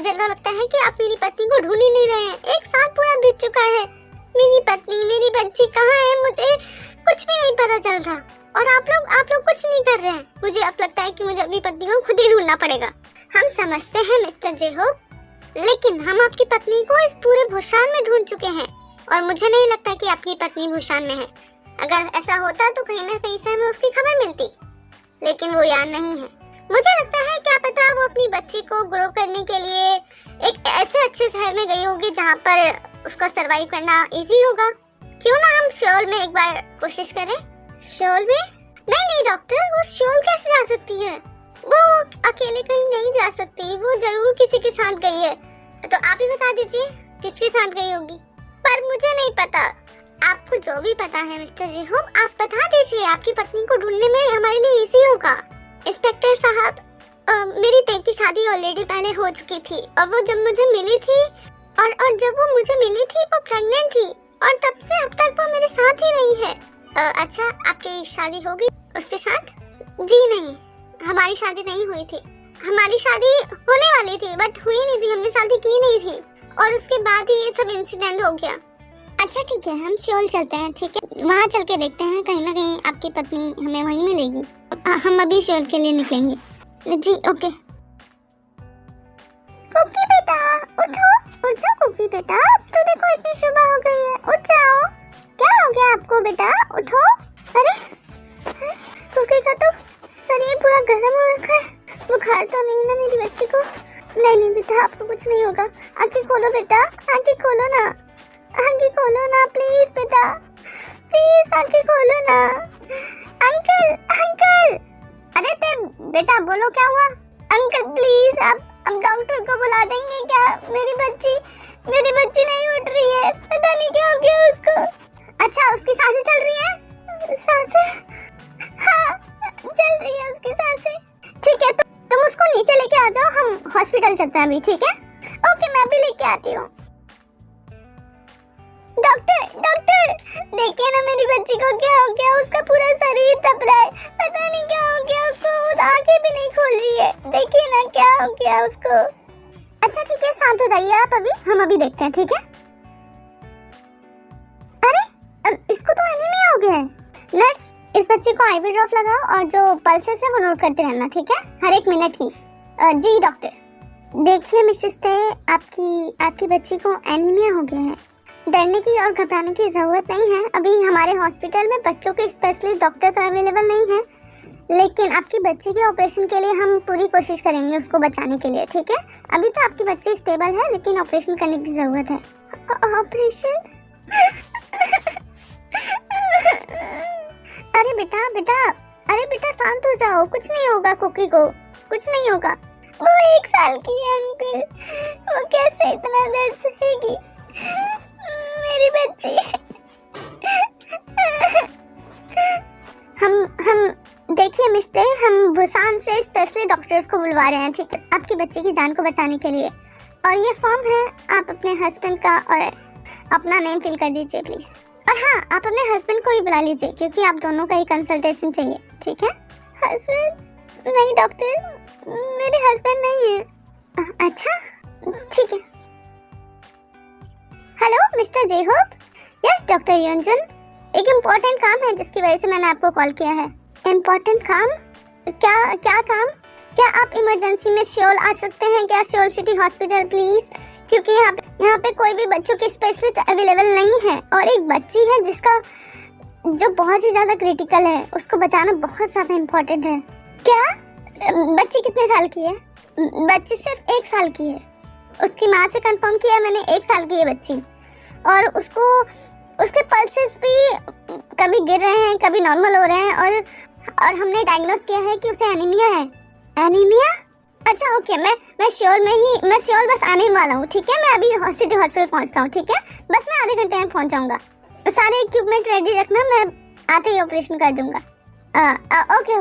मुझे तो लगता है कि आप मेरी पत्नी को ढूंढ ही नहीं रहे हैं। 1 साल पूरा बीत चुका है। मेरी पत्नी, मेरी बच्ची कहाँ है, मुझे कुछ भी नहीं पता चल रहा। और आप लोग कुछ नहीं कर रहे हैं। मुझे अब लगता है कि मुझे अपनी पत्नी को खुद ही ढूंढना पड़ेगा। हम समझते हैं मिस्टर जेहोब, लेकिन हम आपकी पत्नी को इस पूरे भूशान में ढूंढ चुके हैं और मुझे नहीं लगता कि आपकी पत्नी भूशान में है। अगर ऐसा होता तो कहीं ना कहीं से हमें उसकी खबर मिलती, लेकिन वो यहाँ नहीं है। मुझे लगता है क्या पता वो अपनी बच्ची को ग्रो करने के लिए एक ऐसे अच्छे शहर में गई होगी जहाँ पर उसका सरवाइव करना इजी होगा। क्यों ना हम श्योल में एक बार कोशिश करें। श्योल में? नहीं डॉक्टर, वो श्योल कैसे जा सकती है? वो अकेले कहीं नहीं जा सकती, वो जरूर किसी के साथ गई है। तो आप ही बता दीजिए किसके साथ गई होगी। पर मुझे नहीं पता। आपको जो भी पता है मिस्टर जेहोब, आप बता दीजिए। आपकी पत्नी को ढूंढने में हमारे लिए इजी होगा। इंस्पेक्टर साहब, मेरी तय की शादी ऑलरेडी पहले हो चुकी थी और वो जब मुझे मिली थी और जब वो मुझे मिली थी वो प्रेग्नेंट थी और तब से अब तक वो मेरे साथ ही रही है। अच्छा, आपकी शादी हो गई उसके साथ? जी नहीं, हमारी शादी नहीं हुई थी। हमारी शादी होने वाली थी बट हुई नहीं थी, हमने शादी की नहीं थी और उसके बाद ही ये सब इंसिडेंट हो गया। अच्छा ठीक है, हम श्योल चलते हैं। ठीक है, वहाँ चल के देखते हैं, कहीं ना कहीं आपकी पत्नी हमें वहीं मिलेगी। हम अभी श्योल के लिए निकलेंगे। जी ओके। कुकी बेटा उठो, उठ जाओ कुकी बेटा, अब तो देखो इतनी सुबह हो गई है, उठ जाओ। क्या हो गया आपको बेटा, उठो। अरे कुकी का तो शरीर पूरा गर्म हो रखा है। बुखार तो नहीं ना मेरी बच्ची को? नहीं बेटा, आपको कुछ नहीं होगा। आंखें खोलो बेटा, आंखें खोलो ना, आंखें खोलो ना प्लीज बेटा, प्लीज आंखें खोलो ना। अंकल अंकल, अरे ते बेटा बोलो क्या हुआ? अंकल प्लीज आप डॉक्टर को बुला देंगे क्या? मेरी बच्ची नहीं उठ रही है, पता नहीं क्या हो गया उसको। अच्छा, उसकी सांसें चल रही है? सांसें? हाँ चल रही है उसकी सांसें। ठीक है, तो तुम उसको नीचे लेके आ जाओ, हम हॉस्पिटल चलते हैं अभी। ठीक है ओके, मैं भी लेके आती हूँ। डॉक्टर देखिए ना मेरी बच्ची को क्या हो गया, उसका पूरा शरीर तप रहा है, पता नहीं क्या हो गया उसको, आंखें भी नहीं खोल रही है। देखिए ना क्या हो गया उसको। अच्छा ठीक है, शांत हो जाइए आप, हम अभी देखते हैं। ठीक है। अरे इसको तो एनीमिया हो गया है। नर्स, इस बच्चे को आईवी ड्रॉप लगाओ और जो पल्सेस है वो नोट करते रहना। ठीक है, हर 1 मिनट की। जी डॉक्टर। देखिए मिसेस ते, आपकी बच्ची को एनीमिया हो गया है। डरने की और घबराने की जरूरत नहीं है। अभी हमारे हॉस्पिटल में बच्चों के स्पेशलिस्ट डॉक्टर तो अवेलेबल नहीं है, लेकिन आपकी बच्ची के ऑपरेशन के लिए हम पूरी कोशिश करेंगे उसको बचाने के लिए। ठीक है, अभी तो आपकी बच्ची स्टेबल है, लेकिन ऑपरेशन करने की जरूरत है। ऑपरेशन? अरे बेटा शांत हो जाओ, कुछ नहीं होगा कुकी को, कुछ नहीं होगा। वो 1 साल की है अंकल, वो कैसे इतना दर्द सहेगी मेरी बच्ची। हम देखिए मिस्टर, हम बुसान से स्पेशली डॉक्टर्स को बुलवा रहे हैं। ठीक है, आपकी बच्ची की जान को बचाने के लिए। और ये फॉर्म है, आप अपने हस्बैंड का और अपना नेम फिल कर दीजिए प्लीज। और हाँ, आप अपने हस्बैंड को ही बुला लीजिए क्योंकि आप दोनों का ही कंसल्टेशन चाहिए। ठीक है। हस्बैंड? नहीं डॉक्टर, मेरे हस्बैंड नहीं है। अच्छा ठीक है। Hello mister Jehob. Yes doctor Yonjan, एक इम्पोर्टेंट काम है जिसकी वजह से मैंने आपको कॉल किया है। इम्पोर्टेंट काम? क्या काम? क्या आप इमरजेंसी में श्योल आ सकते हैं क्या, श्योल सिटी हॉस्पिटल प्लीज? क्योंकि यहाँ पे कोई भी बच्चों के स्पेशलिस्ट अवेलेबल नहीं है और एक बच्ची है जिसका जो बहुत ही ज्यादा क्रिटिकल है, उसको बचाना बहुत ज्यादा इम्पोर्टेंट है। क्या? बच्ची कितने साल की है? बच्ची सिर्फ 1 साल की है। उसकी माँ से कंफर्म किया मैंने, 1 साल की है बच्ची और उसके पल्सेस भी कभी गिर रहे हैं, कभी नॉर्मल हो रहे हैं और हमने डायग्नोस किया है कि उसे एनीमिया है। एनीमिया? अच्छा ओके, मैं श्योर बस आने ही वाला हूँ। ठीक है, मैं अभी सिटी हॉस्पिटल पहुँचता हूँ। ठीक है, बस मैं आधे घंटे में पहुँच जाऊँगा। सारे इक्विपमेंट रेडी रखना, मैं आते ही ऑपरेशन कर दूंगा। ओके।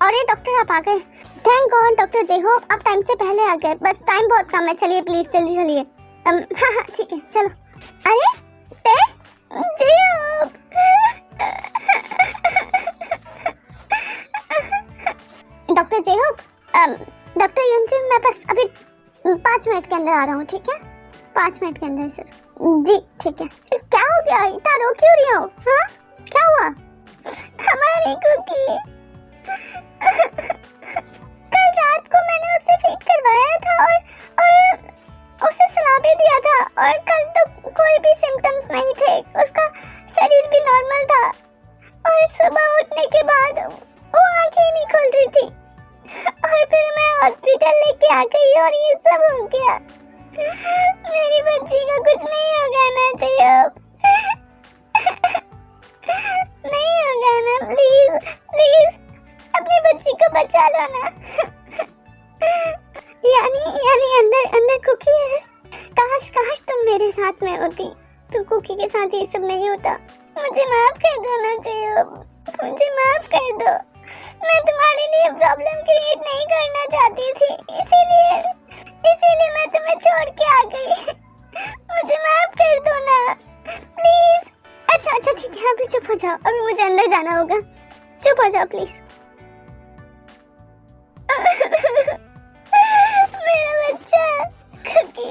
अरे डॉक्टर आप आ गए। थैंक गॉड डॉक्टर जेहोब, आप टाइम से पहले आ गए। बस टाइम बहुत कम है, चलिए प्लीज जल्दी चलिए। हाँ ठीक है चलो। अरे जेहोब डॉक्टर जेहोब, डॉक्टर युनजिन, मैं बस अभी 5 मिनट के अंदर आ रहा हूँ, ठीक है? 5 मिनट के अंदर सर। जी ठीक है। क्या हो गया, इतना रो क्यों रही हो? हाँ क्या हुआ? हमारी कुकी कल रात को मैंने उससे फीड करवाया था और उसे सुला भी दिया था, और कल तो कोई भी सिम्टम्स नहीं थे, उसका शरीर भी नॉर्मल था, और सुबह उठने के बाद वो आंखें नहीं खुल रही थी, और फिर मैं हॉस्पिटल लेके आ गई और ये सब हो गया। मेरी बच्ची का कुछ नहीं होगा ना जेहोब? नहीं होगा ना? प्लीज प्लीज अपनी बच्ची को बचा लो ना। यानी अंदर अंदर कुकी है। काश काश तुम मेरे साथ में होती तो कुकी के साथ ये सब नहीं होता। मुझे माफ कर दो ना जेहोब, मुझे माफ कर दो। मैं तुम्हारे लिए प्रॉब्लम क्रिएट नहीं करना चाहती थी, इसीलिए मैं तुम्हें छोड़ के आ गई। मुझे माफ कर दो ना प्लीज। अच्छा ठीक है, अभी चुप हो जाओ, अभी मुझे अंदर जाना होगा। चुप हो जाओ प्लीज। मेरा बच्चा कुकी।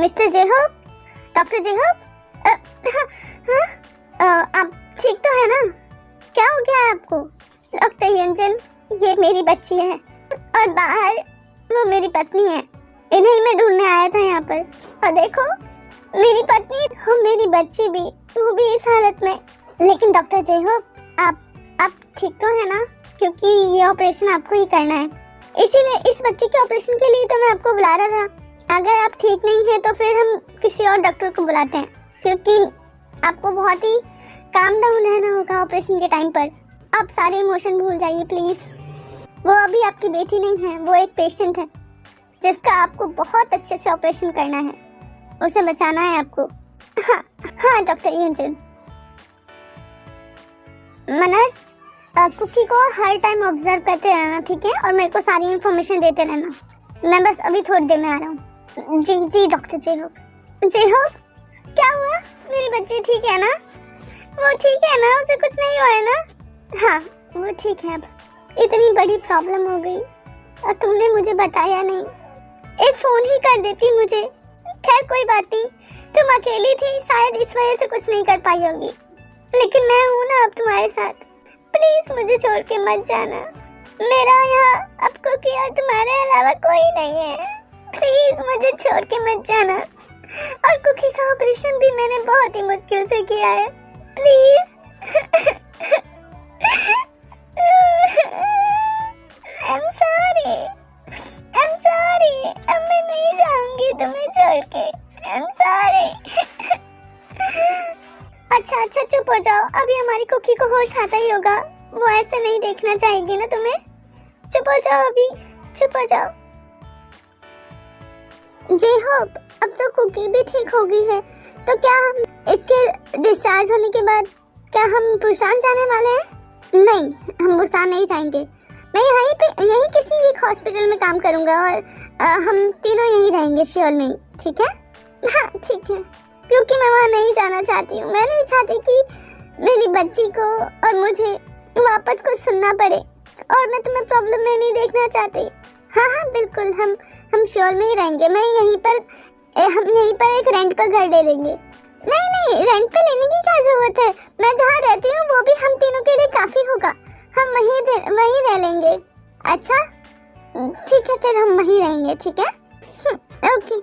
मिस्टर जेहोब, डॉक्टर जेहोब, आप ठीक तो है ना? क्या हो गया है आपको? डॉक्टर युनजिन, ये मेरी बच्ची है और बाहर वो मेरी पत्नी है। इन्हें मैं ढूंढने आया था यहाँ पर, और देखो मेरी पत्नी और मेरी बच्ची भी, वो भी इस हालत में। लेकिन डॉक्टर जेहोब, आप ठीक तो है ना? क्योंकि ये ऑपरेशन आपको ही करना है, इसीलिए इस बच्चे के ऑपरेशन के लिए तो मैं आपको बुला रहा था। अगर आप ठीक नहीं है तो फिर हम किसी और डॉक्टर को बुलाते हैं, क्योंकि आपको बहुत ही काम डाउन रहना होगा ऑपरेशन के टाइम पर। आप सारे इमोशन भूल जाइए प्लीज। वो अभी आपकी बेटी नहीं है, वो एक पेशेंट है जिसका आपको बहुत अच्छे से ऑपरेशन करना है, उसे बचाना है आपको। हाँ डॉक्टर युनजिन। मनर्स, कुकी को हर टाइम ऑब्जर्व करते रहना, ठीक है? और मेरे को सारी इन्फॉर्मेशन देते रहना। मैं बस अभी थोड़ी देर में आ रहा हूँ। जी डॉक्टर जेहोब। जेहोब, क्या हुआ? मेरी बच्ची ठीक है ना? वो ठीक है ना? उसे कुछ नहीं हुआ है ना? हाँ वो ठीक है। अब इतनी बड़ी प्रॉब्लम हो गई और तुमने मुझे बताया नहीं, एक फोन ही कर देती मुझे। खैर कोई बात नहीं, तुम अकेली थी, शायद इस वजह से कुछ नहीं कर पाई होगी, लेकिन मैं हूँ ना अब तुम्हारे साथ। प्लीज मुझे छोड़ के मत जाना। मेरा यहाँ अब कुकी और तुम्हारे अलावा कोई नहीं है। प्लीज मुझे छोड़ के मत जाना। और कुकी का ऑपरेशन भी मैंने बहुत ही मुश्किल से किया है। प्लीज। I'm sorry। अब मैं नहीं जाऊंगी तुम्हें छोड़ के। I'm sorry। अच्छा चुप हो जाओ, अभी हमारी कुकी को होश आता ही होगा, वो ऐसे नहीं देखना चाहेगी ना तुम्हें। चुप हो जाओ, अभी चुप हो जाओ। जेहोब, अब तो कुकी भी ठीक हो गई है, तो क्या हम इसके डिस्चार्ज होने के बाद क्या हम बुसान जाने वाले हैं? नहीं, हम बुसान नहीं जाएंगे। मैं यहीं किसी एक हॉस्पिटल में काम करूंगा और हम तीनों यहीं रहेंगे श्योर में, ठीक है? हाँ ठीक है, क्योंकि मैं वहाँ नहीं जाना चाहती हूँ। मैं नहीं चाहती कि मेरी बच्ची को और मुझे वापस कुछ सुनना पड़े, और मैं तुम्हें प्रॉब्लम में नहीं देखना चाहती। हाँ बिल्कुल, हम श्योर में ही रहेंगे। हम यहीं पर एक रेंट पर घर ले लेंगे। नहीं, रेंट पे लेने की क्या जरूरत है? मैं जहाँ रहती हूँ वो भी हम तीनों के लिए काफी होगा। हम वहीं रह लेंगे। अच्छा ठीक है, फिर हम वहीं रहेंगे, ठीक है? ओके।